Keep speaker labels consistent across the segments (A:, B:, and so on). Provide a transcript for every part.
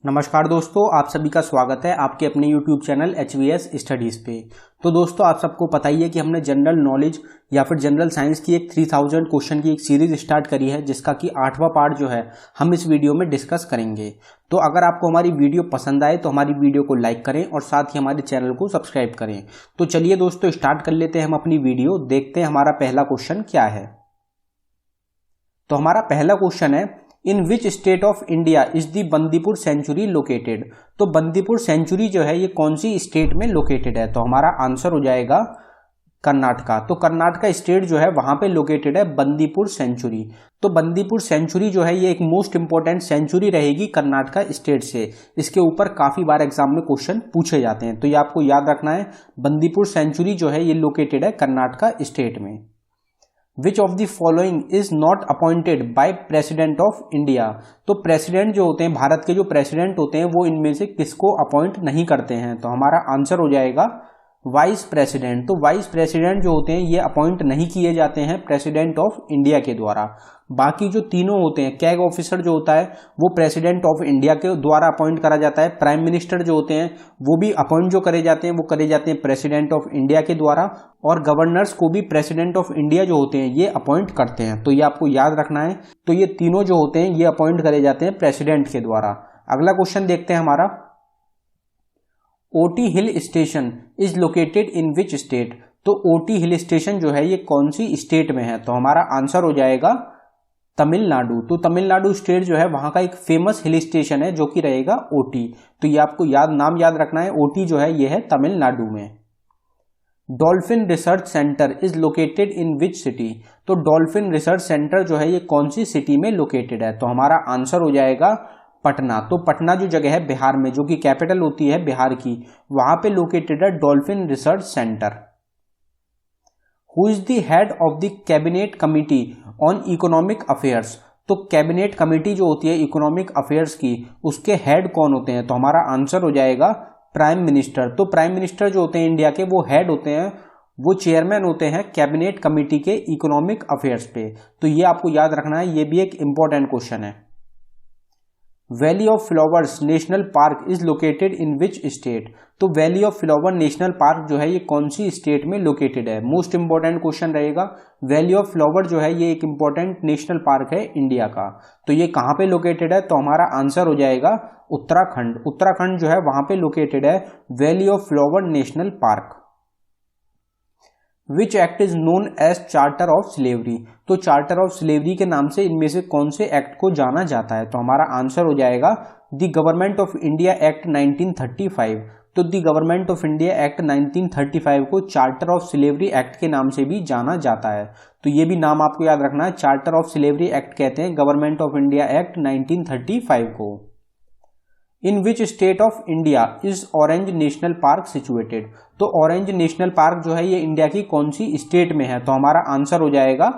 A: नमस्कार दोस्तों, आप सभी का स्वागत है आपके अपने YouTube चैनल HVS स्टडीज़ पे। तो दोस्तों, आप सबको पता ही है कि हमने जनरल नॉलेज या फिर जनरल साइंस की एक 3000 क्वेश्चन की एक सीरीज स्टार्ट करी है, जिसका कि 8वां पार्ट जो है हम इस वीडियो में डिस्कस करेंगे। तो अगर आपको हमारी वीडियो पसंद आए तो हमारी वीडियो को लाइक करें और साथ ही हमारे चैनल को सब्सक्राइब करें। तो चलिए दोस्तों, स्टार्ट कर लेते हैं हम अपनी वीडियो। देखते हैं हमारा पहला क्वेश्चन क्या है। तो हमारा पहला क्वेश्चन है, in which state of India is the Bandipur sanctuary located. तो बंदीपुर सेंचुरी जो है ये कौन सी स्टेट में लोकेटेड है? तो हमारा आंसर हो जाएगा कर्नाटका। तो कर्नाटका स्टेट जो है वहां पे लोकेटेड है बंदीपुर सेंचुरी। तो बंदीपुर सेंचुरी जो है ये एक मोस्ट इंपॉर्टेंट सेंचुरी रहेगी कर्नाटका स्टेट से। इसके ऊपर काफी बार एग्जाम में क्वेश्चन पूछे जाते हैं, तो ये आपको याद रखना है। बंदीपुर सेंचुरी जो है ये लोकेटेड है कर्नाटका स्टेट में। Which of the following is not appointed by president of India. तो प्रेसिडेंट जो होते हैं, भारत के जो प्रेसिडेंट होते हैं, वो इनमें से किसको अपॉइंट नहीं करते हैं? तो हमारा आंसर हो जाएगा वाइस प्रेसिडेंट। तो वाइस प्रेसिडेंट जो होते हैं ये अपॉइंट नहीं किए जाते हैं प्रेसिडेंट ऑफ इंडिया के द्वारा। बाकी जो तीनों होते हैं, कैग ऑफिसर जो होता है वो प्रेसिडेंट ऑफ इंडिया के द्वारा अपॉइंट करा जाता है। प्राइम मिनिस्टर जो होते हैं वो भी अपॉइंट जो करे जाते हैं वो करे जाते हैं प्रेसिडेंट ऑफ इंडिया के द्वारा, और गवर्नर्स को भी प्रेसिडेंट ऑफ इंडिया जो होते हैं ये अपॉइंट करते हैं। तो ये आपको याद रखना है। तो ये तीनों जो होते हैं ये अपॉइंट करे जाते हैं प्रेसिडेंट के द्वारा। अगला क्वेश्चन देखते हैं हमारा, OT hill station is located in which state. तो ओटी हिल स्टेशन जो है ये कौन सी स्टेट में है? तो हमारा आंसर हो जाएगा तमिलनाडु। तो तमिलनाडु स्टेट जो है वहां का एक फेमस हिल स्टेशन है जो कि रहेगा ओटी। तो ये आपको नाम याद रखना है। ओटी जो है ये है तमिलनाडु में। Dolphin research centre is located in which city. तो डॉल्फिन रिसर्च सेंटर जो है ये कौन सी सिटी में लोकेटेड है? तो हमारा आंसर हो जाएगा पटना। तो पटना जो जगह है बिहार में, जो कि कैपिटल होती है बिहार की, वहां पे लोकेटेड है dolphin research centre. Who is the head of the cabinet committee on economic affairs. तो कैबिनेट कमिटी जो होती है इकोनॉमिक अफेयर्स की, उसके हेड कौन होते हैं? तो हमारा आंसर हो जाएगा प्राइम मिनिस्टर। तो प्राइम मिनिस्टर जो होते हैं इंडिया के, वो हेड होते हैं, वो चेयरमैन होते हैं कैबिनेट कमिटी के इकोनॉमिक अफेयर्स पे। तो ये आपको याद रखना है, ये भी एक इंपॉर्टेंट क्वेश्चन है। Valley of flowers national park is located in which state. तो valley of flower national park जो है ये कौन सी स्टेट में लोकेटेड है? मोस्ट इंपॉर्टेंट क्वेश्चन रहेगा। वैली ऑफ फ्लावर जो है ये एक इंपॉर्टेंट नेशनल पार्क है इंडिया का। तो ये कहां पे लोकेटेड है? तो हमारा आंसर हो जाएगा उत्तराखंड। उत्तराखंड जो है वहां पे लोकेटेड है valley of flower national park. Which act is known as charter of slavery. तो चार्टर ऑफ स्लेवरी के नाम से इनमें से कौन से एक्ट को जाना जाता है? तो हमारा आंसर हो जाएगा the government of India act 1935। तो the government of India act 1935 को चार्टर ऑफ स्लेवरी एक्ट के नाम से भी जाना जाता है। तो ये भी नाम आपको याद रखना है, चार्टर ऑफ स्लेवरी एक्ट कहते हैं गवर्नमेंट ऑफ इंडिया एक्ट 1935 को। In which state of India is orange national park situated. तो ऑरेंज नेशनल पार्क जो है ये इंडिया की कौन सी स्टेट में है? तो हमारा आंसर हो जाएगा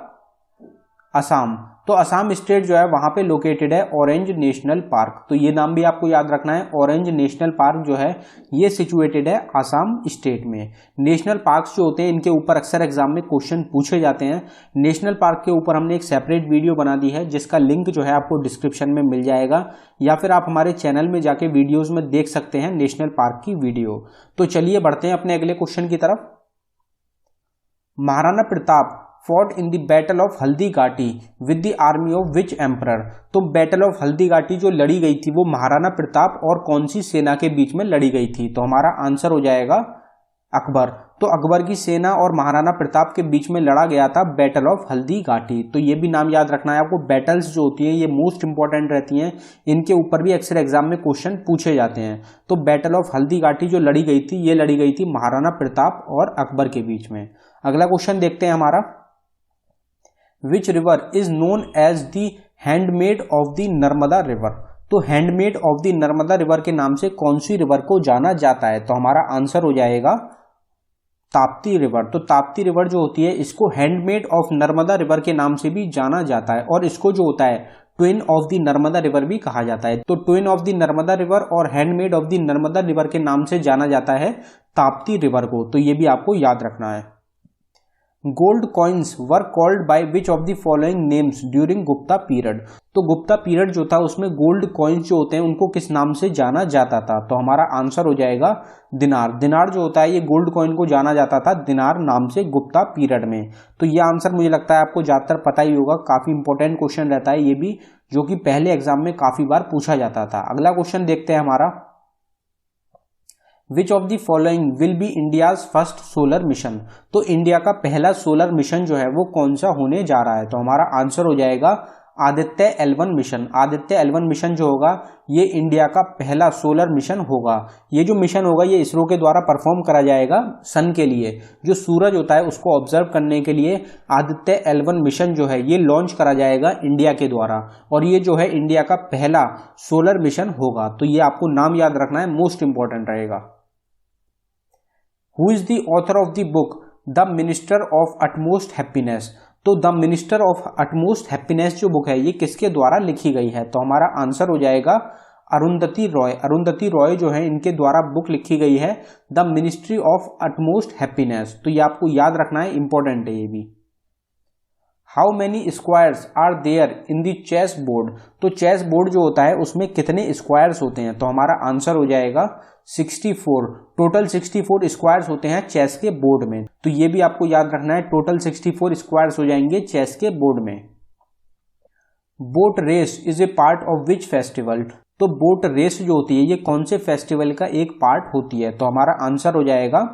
A: असम। तो असम स्टेट जो है वहां पे लोकेटेड है ऑरेंज नेशनल पार्क। तो ये नाम भी आपको याद रखना है। ऑरेंज नेशनल पार्क जो है ये सिचुएटेड है असम स्टेट में। नेशनल पार्क्स जो होते हैं इनके ऊपर अक्सर एग्जाम में क्वेश्चन पूछे जाते हैं। नेशनल पार्क के ऊपर हमने एक सेपरेट वीडियो बना दी है, जिसका लिंक जो है आपको डिस्क्रिप्शन में मिल जाएगा, या फिर आप हमारे चैनल में जाके वीडियोज में देख सकते हैं नेशनल पार्क की वीडियो। तो चलिए बढ़ते हैं अपने अगले क्वेश्चन की तरफ। Maharana Pratap fought in the battle of Haldi Ghati with the army of which emperor। तो बैटल ऑफ हल्दी घाटी जो लड़ी गई थी वो महाराणा प्रताप और कौन सी सेना के बीच में लड़ी गई थी? तो हमारा आंसर हो जाएगा अकबर। तो अकबर की सेना और महाराणा प्रताप के बीच में लड़ा गया था बैटल ऑफ हल्दी घाटी। तो ये भी नाम याद रखना है आपको। बैटल्स जो होती हैं ये मोस्ट इंपॉर्टेंट रहती हैं, इनके ऊपर भी अक्सर एग्जाम में क्वेश्चन पूछे जाते हैं। तो बैटल ऑफ हल्दी घाटी जो लड़ी गई थी ये लड़ी गई थी महाराणा प्रताप और अकबर के बीच में। अगला क्वेश्चन देखते हैं हमारा, which river is known as the handmaid of the Narmada river. तो handmaid of the Narmada river के नाम से कौन सी रिवर को जाना जाता है? तो हमारा आंसर हो जाएगा ताप्ती रिवर। तो ताप्ती रिवर जो होती है इसको हैंडमेड ऑफ नर्मदा रिवर के नाम से भी जाना जाता है, और इसको जो होता है twin of the Narmada river भी कहा जाता है। तो twin of the Narmada river और handmaid of the Narmada river के नाम से जाना जाता है ताप्ती रिवर को। तो ये भी आपको याद रखना है। Gold coins were called by which of the following names during Gupta period. तो गुप्ता पीरियड जो था उसमें गोल्ड कॉइन्स जो होते हैं उनको किस नाम से जाना जाता था? तो हमारा आंसर हो जाएगा दिनार। दिनार जो होता है ये गोल्ड कॉइन को जाना जाता था दिनार नाम से गुप्ता पीरियड में। तो ये आंसर मुझे लगता है आपको ज्यादातर पता ही होगा, काफी इंपॉर्टेंट क्वेश्चन रहता है ये भी, जो कि पहले एग्जाम में काफी बार पूछा जाता था। अगला क्वेश्चन देखते हैं हमारा, विच of the following will be India's first solar mission. तो इंडिया का पहला सोलर मिशन जो है वो कौन सा होने जा रहा है? तो हमारा आंसर हो जाएगा Aditya L1 mission. Aditya L1 mission जो होगा ये इंडिया का पहला सोलर मिशन होगा। ये जो मिशन होगा ये इसरो के द्वारा परफॉर्म करा जाएगा सन के लिए, जो सूरज होता है उसको ऑब्जर्व करने के लिए आदित्य L1 मिशन जो है ये लॉन्च करा जाएगा इंडिया के द्वारा, और ये जो है इंडिया का पहला सोलर मिशन होगा। तो ये आपको नाम याद रखना है, मोस्ट इंपॉर्टेंट रहेगा। Who is the author of the book the minister of utmost happiness. तो the minister of utmost happiness जो बुक है ये किसके द्वारा लिखी गई है? तो हमारा आंसर हो जाएगा अरुंधति रॉय। अरुंधति रॉय जो है इनके द्वारा बुक लिखी गई है the ministry of utmost happiness. तो ये आपको याद रखना है, इंपॉर्टेंट है ये भी। How many squares are there in the chess board. तो चेस बोर्ड जो होता है उसमें कितने स्क्वायर्स होते हैं? तो हमारा आंसर हो जाएगा 64। टोटल 64 स्क्वायर्स होते हैं चेस के बोर्ड में। तो ये भी आपको याद रखना है, टोटल 64 स्क्वायर्स हो जाएंगे चेस के बोर्ड में। Boat race is a part of which festival. तो बोट रेस जो होती है ये कौन से फेस्टिवल का एक पार्ट होती है? तो हमारा आंसर हो जाएगा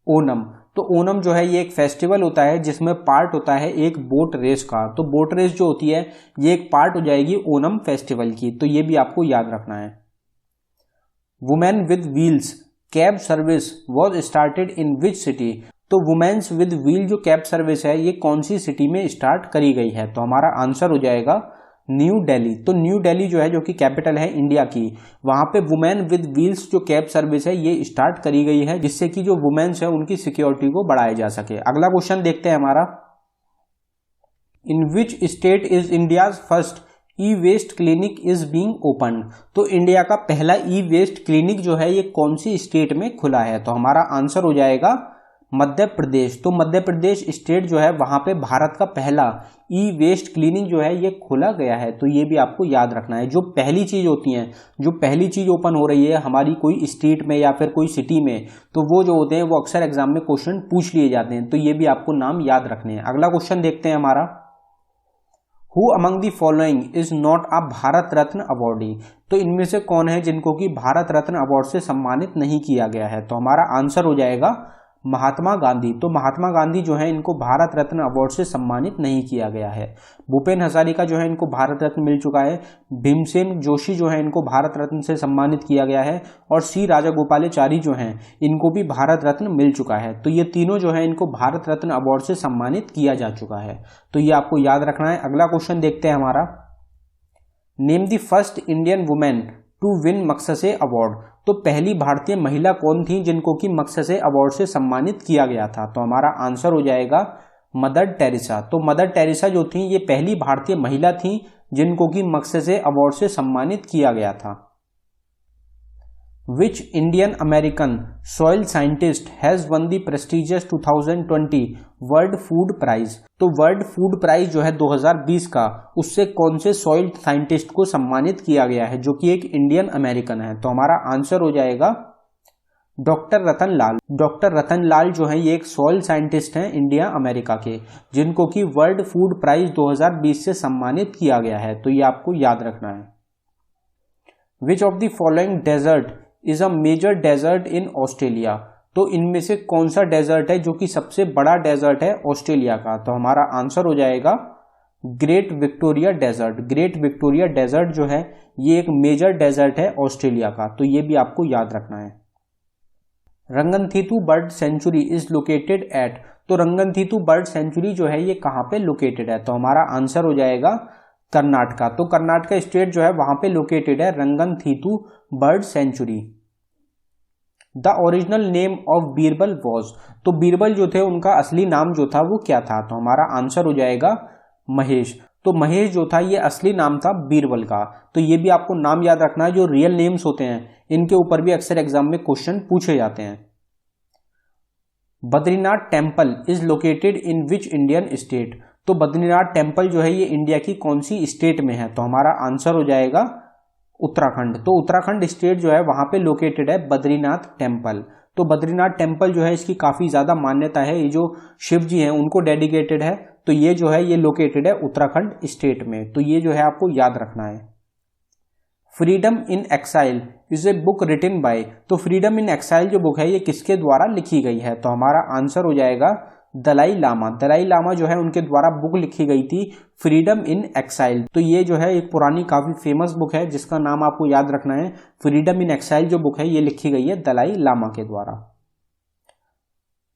A: ओनम। तो ओनम जो है ये एक फेस्टिवल होता है जिसमें पार्ट होता है एक बोट रेस का। तो बोट रेस जो होती है ये एक पार्ट हो जाएगी ओनम फेस्टिवल की। तो ये भी आपको याद रखना है। Women with wheels cab service was started in which city. तो वुमेन्स विद व्हील जो कैब सर्विस है ये कौन सी सिटी में स्टार्ट करी गई है? तो हमारा आंसर हो जाएगा न्यू दिल्ली। तो न्यू दिल्ली जो है जो कि कैपिटल है इंडिया की, वहां पे वुमेन विद व्हील्स जो कैब सर्विस है ये स्टार्ट करी गई है, जिससे कि जो वुमेन्स है उनकी सिक्योरिटी को बढ़ाया जा सके। अगला क्वेश्चन देखते हैं हमारा, in which state is India's first e waste clinic is being open. तो इंडिया का पहला ई वेस्ट क्लिनिक जो है ये कौन सी स्टेट में खुला है? तो हमारा आंसर हो जाएगा मध्य प्रदेश। तो मध्य प्रदेश स्टेट जो है वहां पे भारत का पहला ई वेस्ट क्लिनिक जो है ये खोला गया है। तो ये भी आपको याद रखना है। जो पहली चीज होती है, जो पहली चीज ओपन हो रही है हमारी कोई स्टेट में या फिर कोई सिटी में, तो वो जो होते हैं वो अक्सर एग्जाम में क्वेश्चन पूछ लिए जाते हैं। तो ये भी आपको नाम याद रखने हैं। अगला क्वेश्चन देखते हैं हमारा, who among the following is not a Bharat Ratna awardee. तो इनमें से कौन है जिनको कि भारत रत्न अवार्ड से सम्मानित नहीं किया गया है? तो हमारा आंसर हो जाएगा महात्मा गांधी। तो महात्मा गांधी जो है इनको भारत रत्न अवार्ड से सम्मानित नहीं किया गया है। भूपेन हजारिका जो है इनको भारत रत्न मिल चुका है। भीमसेन जोशी जो है इनको भारत रत्न से सम्मानित किया गया है। और सी राजागोपालाचारी जो हैं इनको भी भारत रत्न मिल चुका है। तो ये तीनों जो है इनको भारत रत्न अवार्ड से सम्मानित किया जा चुका है। तो ये आपको याद रखना है। अगला क्वेश्चन देखते हैं हमारा, name the first Indian women to win Magsaysay award. तो पहली भारतीय महिला कौन थी जिनको कि मक्ससे अवार्ड से सम्मानित किया गया था? तो हमारा आंसर हो जाएगा मदर टेरेसा। तो मदर टेरेसा जो थी ये पहली भारतीय महिला थी जिनको कि मक्ससे अवार्ड से सम्मानित किया गया था। Which Indian American soil scientist has won the prestigious 2020 world food prize. तो वर्ल्ड फूड प्राइज जो है 2020 का, उससे कौन से सॉइल साइंटिस्ट को सम्मानित किया गया है जो कि एक इंडियन अमेरिकन है? तो हमारा आंसर हो जाएगा डॉक्टर रतन लाल। डॉक्टर रतन लाल जो है ये एक सॉइल साइंटिस्ट हैं इंडिया अमेरिका के, जिनको कि वर्ल्ड फूड प्राइज 2020 से सम्मानित किया गया है। तो ये आपको याद रखना है। Which of the following desert is a major desert in Australia. तो इनमें से कौन सा डेजर्ट है जो कि सबसे बड़ा डेजर्ट है ऑस्ट्रेलिया का? तो हमारा आंसर हो जाएगा great Victoria desert. Great Victoria desert जो है ये एक मेजर डेजर्ट है ऑस्ट्रेलिया का। तो ये भी आपको याद रखना है। Ranganathittu bird sanctuary is located at. तो रंगनथीथु बर्ड सेंचुरी जो है ये कहाँ पे लोकेटेड है? तो हमारा आंसर हो जाएगा कर्नाटका। तो कर्नाटका स्टेट जो है वहां पे लोकेटेड है Ranganathittu bird sanctuary. The original name of Birbal was. तो बीरबल जो थे उनका असली नाम जो था वो क्या था? तो हमारा आंसर हो जाएगा महेश। तो महेश जो था ये असली नाम था बीरबल का। तो ये भी आपको नाम याद रखना है। जो रियल नेम्स होते हैं इनके ऊपर भी अक्सर एग्जाम में क्वेश्चन पूछे जाते हैं। Badrinath temple is located in which Indian state. तो बद्रीनाथ टेम्पल जो है ये इंडिया की कौन सी स्टेट में है, तो हमारा आंसर हो जाएगा उत्तराखंड। तो उत्तराखंड स्टेट जो है वहां पे लोकेटेड है बद्रीनाथ टेम्पल। तो बद्रीनाथ टेम्पल जो है इसकी काफी ज्यादा मान्यता है, ये जो शिव जी हैं उनको डेडिकेटेड है। तो ये जो है ये लोकेटेड है उत्तराखंड स्टेट में। तो ये जो है आपको याद रखना है। Freedom in exile is a book written by. तो फ्रीडम इन एक्साइल जो बुक है ये किसके द्वारा लिखी गई है, तो हमारा आंसर हो जाएगा दलाई लामा। दलाई लामा जो है उनके द्वारा बुक लिखी गई थी फ्रीडम इन एक्साइल। तो ये जो है एक पुरानी काफी फेमस बुक है जिसका नाम आपको याद रखना है। फ्रीडम इन एक्साइल जो बुक है ये लिखी गई है दलाई लामा के द्वारा।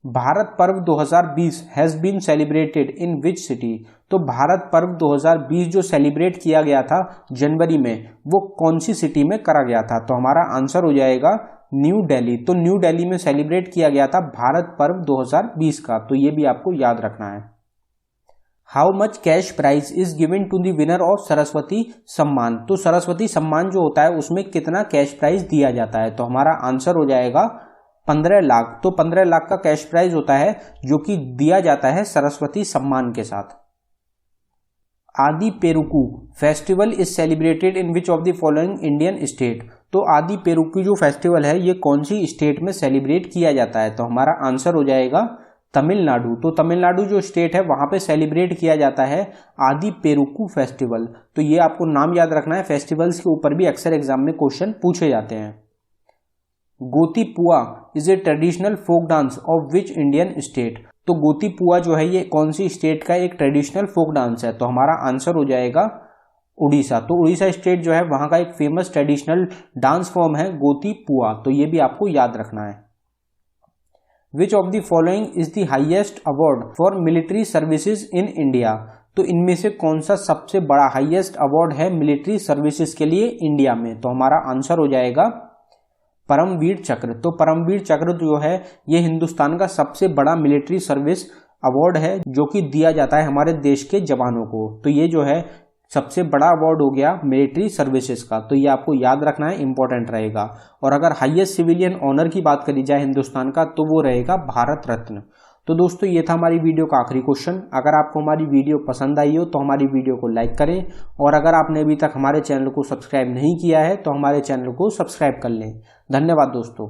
A: Bharat Parv 2020 has been celebrated in which city. तो भारत पर्व 2020 जो सेलिब्रेट किया गया था जनवरी में, वो कौन सी सिटी में करा गया था, तो हमारा आंसर हो जाएगा न्यू दिल्ली। तो न्यू दिल्ली में सेलिब्रेट किया गया था भारत पर्व 2020 का। तो ये भी आपको याद रखना है। How much cash prize is given to the winner of Saraswati Samman. तो सरस्वती सम्मान जो होता है उसमें कितना कैश प्राइज दिया जाता है, तो हमारा आंसर हो जाएगा 15 लाख। तो 15 लाख का कैश प्राइज होता है जो कि दिया जाता है सरस्वती सम्मान के साथ। Aadi Perukku festival is celebrated in which of the following Indian state. तो आदि पेरुकू जो फेस्टिवल है ये कौन सी स्टेट में सेलिब्रेट किया जाता है, तो हमारा आंसर हो जाएगा तमिलनाडु। तो तमिलनाडु जो स्टेट है वहां पे सेलिब्रेट किया जाता है आदि पेरुकू फेस्टिवल। तो ये आपको नाम याद रखना है, फेस्टिवल्स के ऊपर भी अक्सर एग्जाम में क्वेश्चन पूछे जाते हैं। Gotipua is a traditional folk dance of which Indian state. तो गोतीपुआ जो है ये कौन सी स्टेट का एक ट्रेडिशनल फोक डांस है, तो हमारा आंसर हो जाएगा उड़ीसा। तो उड़ीसा स्टेट जो है वहां का एक फेमस ट्रेडिशनल डांस फॉर्म है गोतीपुआ। तो ये भी आपको याद रखना है। Which of the following is the highest award for military services in India. तो इनमें से कौन सा सबसे बड़ा हाईएस्ट अवार्ड है मिलिट्री सर्विसेज के लिए इंडिया में, तो हमारा आंसर हो जाएगा परमवीर चक्र। तो परमवीर चक्र जो है ये हिंदुस्तान का सबसे बड़ा मिलिट्री सर्विस अवार्ड है जो कि दिया जाता है हमारे देश के जवानों को। तो ये जो है सबसे बड़ा अवार्ड हो गया मिलिट्री सर्विसेज का। तो ये आपको याद रखना है, इंपॉर्टेंट रहेगा। और अगर हाईएस्ट सिविलियन ऑनर की बात करी जाए हिंदुस्तान का तो वो रहेगा भारत रत्न। तो दोस्तों ये था हमारी वीडियो का आखिरी क्वेश्चन। अगर आपको हमारी वीडियो पसंद आई हो तो हमारी वीडियो को लाइक करें, और अगर आपने अभी तक हमारे चैनल को सब्सक्राइब नहीं किया है तो हमारे चैनल को सब्सक्राइब कर लें। धन्यवाद दोस्तों।